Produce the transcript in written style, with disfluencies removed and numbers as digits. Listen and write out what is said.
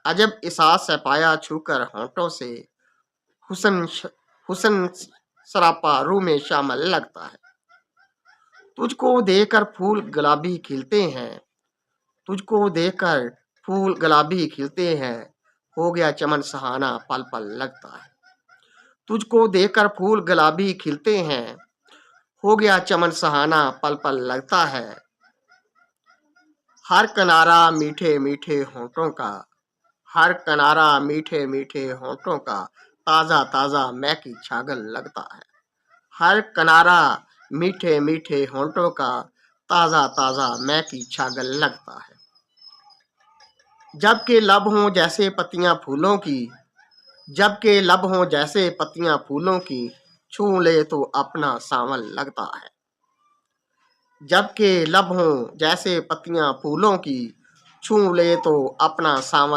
अजब एहसास है पाया छूकर होंठों से, हुस्न हुस्न सरापा रूह में शामिल लगता है। तुझको देखकर फूल गुलाबी खिलते हैं, तुझको देखकर फूल गुलाबी खिलते हैं, हो गया चमन सहाना पल पल लगता है। तुझको देखकर फूल गुलाबी खिलते हैं, हो गया चमन सहाना पल पल लगता है। हर किनारा मीठे मीठे होंठों का, हर किनारा मीठे मीठे होंठों का, ताज़ा ताज़ा महकी छागल लगता है। हर किनारा मीठे मीठे होंठों का, ताज़ा ताज़ा महकी छागल लगता है। जबकि लब हों जैसे पत्तियां फूलों की, जबकि लब हों जैसे पत्तियां फूलों की, छू ले तो अपना सावन लगता है। जबकि लब हों जैसे पत्तियां फूलों की, छू ले तो अपना सावन